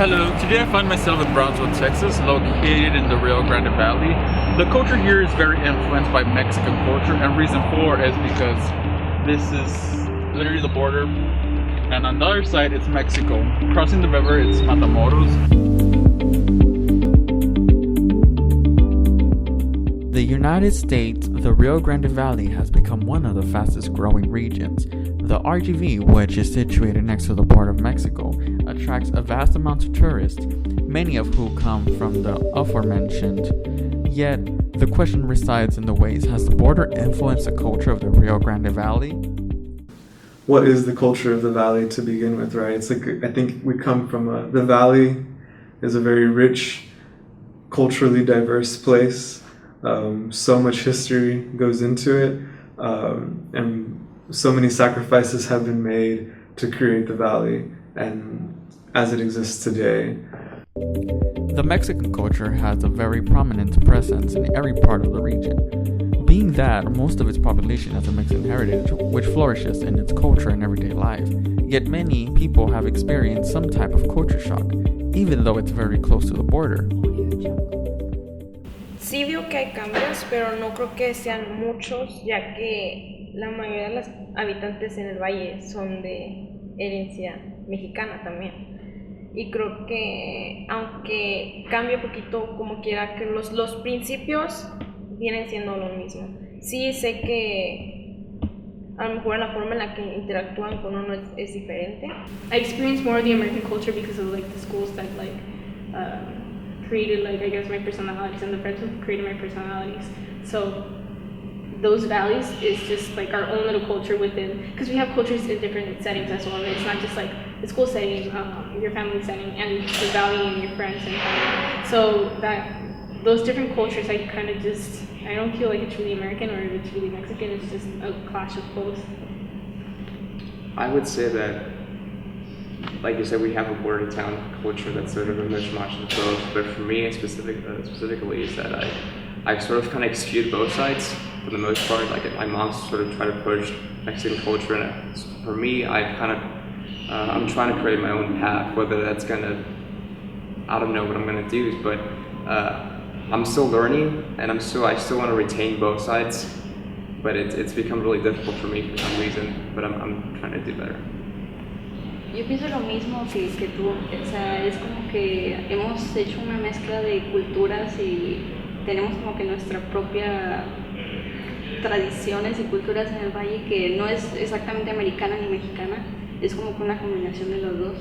Hello, today I find myself in Brownsville, Texas, located in the Rio Grande Valley. The culture here is very influenced by Mexican culture, and reason for is because this is literally the border, and on the other side it's Mexico. Crossing the river, it's Matamoros. The United States, the Rio Grande Valley has become one of the fastest growing regions. The RGV, which is situated next to the border of Mexico, attracts a vast amount of tourists, many of who come from the aforementioned. Yet, the question resides in the ways: has the border influenced the culture of the Rio Grande Valley? What is the culture of the valley to begin with, right? It's like, I think we come from the valley is a very rich, culturally diverse place. So much history goes into it, and so many sacrifices have been made to create the valley and as it exists today. The Mexican culture has a very prominent presence in every part of the region, being that most of its population has a Mexican heritage which flourishes in its culture and everyday life. Yet many people have experienced some type of culture shock, even though it's very close to the border. Sí veo que hay cambios, pero no creo que sean muchos, ya que la mayoría de los habitantes en el valle son de herencia mexicana también. Y creo que aunque cambie poquito como quiera, que los principios vienen siendo lo mismo. Sí sé que a lo mejor la forma en la que interactúan con uno es diferente. I experienced more of the American culture because of like the schools that created I guess my personalities, and the friends who created my personalities. So those valleys is just like our own little culture within, because we have cultures in different settings as well. It's not just like the school setting, your family setting, and the valley and your friends and family. So that those different cultures, I don't feel like it's really American or it's really Mexican. It's just a clash of both. I would say that, like you said, we have a border town culture that's sort of a mishmash of both. But for me, specifically, is that I've sort of kind of skewed both sides for the most part. Like my mom's sort of tried to push Mexican culture, and for me, I'm trying to create my own path. Whether that's I don't know what I'm gonna do, but I'm still learning, and I still want to retain both sides. But it's become really difficult for me for some reason. But I'm trying to do better. Yo pienso lo mismo que tú, o sea, es como que hemos hecho una mezcla de culturas y tenemos como que nuestra propia tradiciones y culturas en el valle que no es exactamente americana ni mexicana, es como que una combinación de los dos.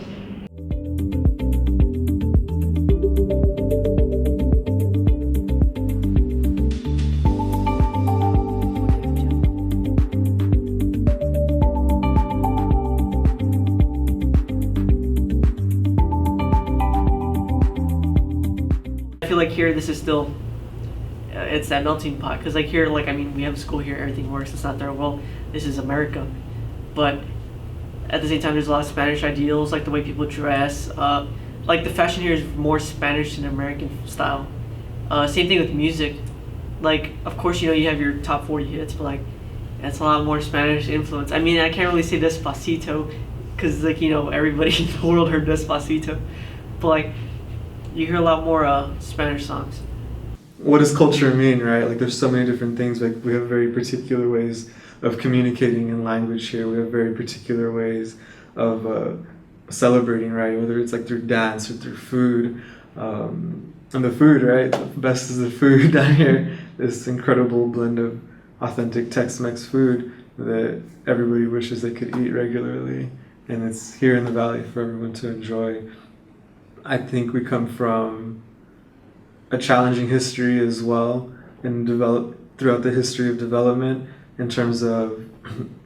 I feel like here this is still it's that melting pot, because like here, like I mean, we have school here, everything works. It's not there. Well, this is America, but at the same time, there's a lot of Spanish ideals, like the way people dress. Like the fashion here is more Spanish than American style. Same thing with music. Like of course, you have your top 40 hits, but like that's a lot more Spanish influence. I mean, I can't really say Despacito, because like everybody in the world heard Despacito, but like you hear a lot more Spanish songs. What does culture mean, right? Like there's so many different things. Like we have very particular ways of communicating in language here. We have very particular ways of celebrating, right? Whether it's like through dance or through food. And the food, right? The best is the food down here. This incredible blend of authentic Tex-Mex food that everybody wishes they could eat regularly. And it's here in the valley for everyone to enjoy. I think we come from a challenging history as well, and throughout the history of development in terms of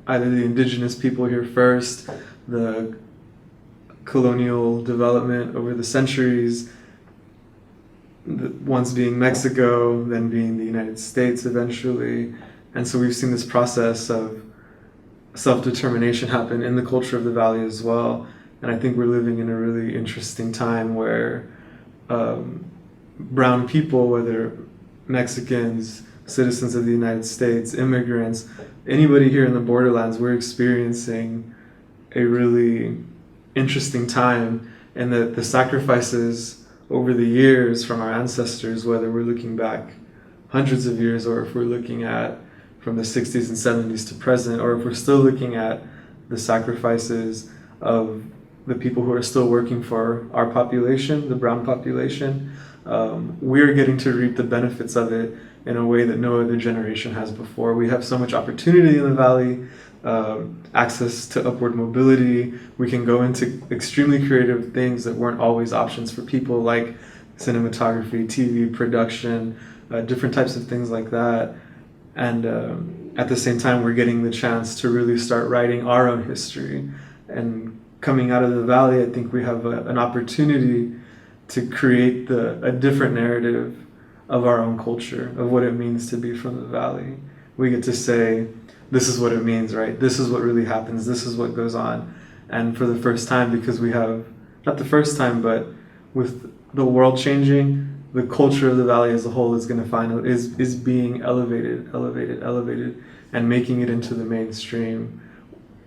either the indigenous people here first, the colonial development over the centuries, once being Mexico, then being the United States eventually. And so we've seen this process of self-determination happen in the culture of the valley as well. And I think we're living in a really interesting time where brown people, whether Mexicans, citizens of the United States, immigrants, anybody here in the borderlands, we're experiencing a really interesting time and that the sacrifices over the years from our ancestors, whether we're looking back hundreds of years or if we're looking at from the 60s and 70s to present, or if we're still looking at the sacrifices of the people who are still working for our population, the brown population, we're getting to reap the benefits of it in a way that no other generation has before. We have so much opportunity in the valley, access to upward mobility. We can go into extremely creative things that weren't always options for people, like cinematography, TV production, different types of things like that. And at the same time, we're getting the chance to really start writing our own history. And coming out of the valley, I think we have an opportunity to create a different narrative of our own culture, of what it means to be from the valley. We get to say, this is what it means, right? This is what really happens. This is what goes on. And for the first time, because we have, not the first time, but with the world changing, the culture of the valley as a whole is going to find is being elevated, and making it into the mainstream.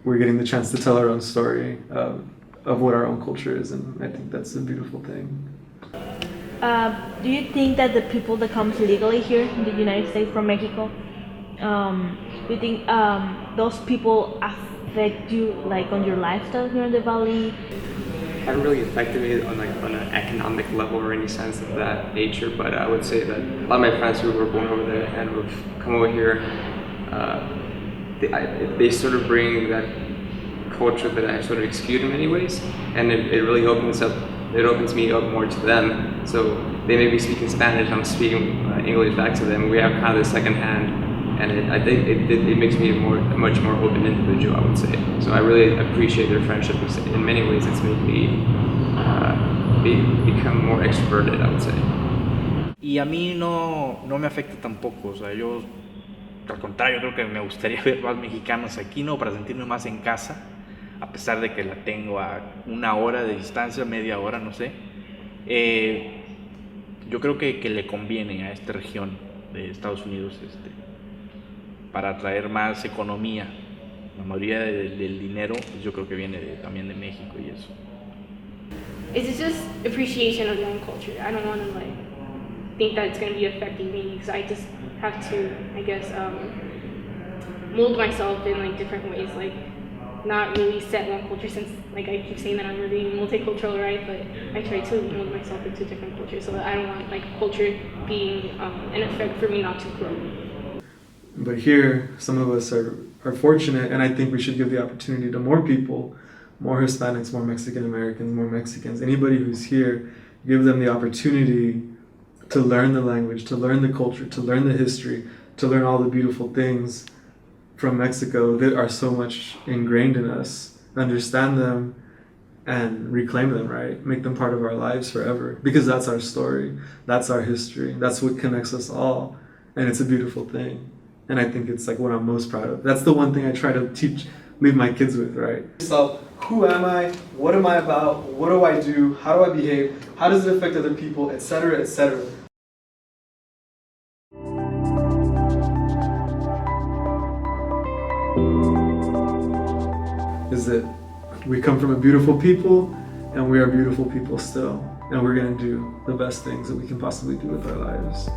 We're getting the chance to tell our own story of what our own culture is, and I think that's a beautiful thing. Do you think that the people that come illegally here in the United States from Mexico, do you think those people affect you like on your lifestyle here in the valley? Haven't really affected me on an economic level or any sense of that nature, but I would say that a lot of my friends who were born over there and who've come over here, they sort of bring that culture that I sort of exude in many ways, and it really opens me up more to them. So they may be speaking Spanish, I'm speaking English back to them. We have kind of the second hand, and I think it makes me a much more open individual, I would say. So I really appreciate their friendship. In many ways, it's made me become more extroverted, I would say. Y a mí no me afecta tampoco, o sea, yo al contrario creo que me gustaría ver más mexicanos aquí, ¿no? Para sentirme más en casa, a pesar de que la tengo a 1 hora de distancia, media hora, no sé. Yo creo que le conviene a esta región de Estados Unidos para atraer más economía. La mayoría del dinero, pues yo creo que viene también de México y eso. It's just appreciation of your own culture. I don't want to think that it's going to be affecting me, because I just have to, I guess, mold myself in different ways, not really set one culture, since I keep saying that I'm really multicultural, right? But I try to mold myself into different cultures, so that I don't want culture being an effect for me not to grow. But here, some of us are fortunate, and I think we should give the opportunity to more people, more Hispanics, more Mexican Americans, more Mexicans, anybody who's here, give them the opportunity to learn the language, to learn the culture, to learn the history, to learn all the beautiful things from Mexico that are so much ingrained in us, understand them and reclaim them, right? Make them part of our lives forever, because that's our story, that's our history, that's what connects us all, and it's a beautiful thing. And I think it's what I'm most proud of. That's the one thing I try to leave my kids with, right? So, who am I? What am I about? What do I do? How do I behave? How does it affect other people? Etc., etc. Is that we come from a beautiful people, and we are beautiful people still. And we're going to do the best things that we can possibly do with our lives.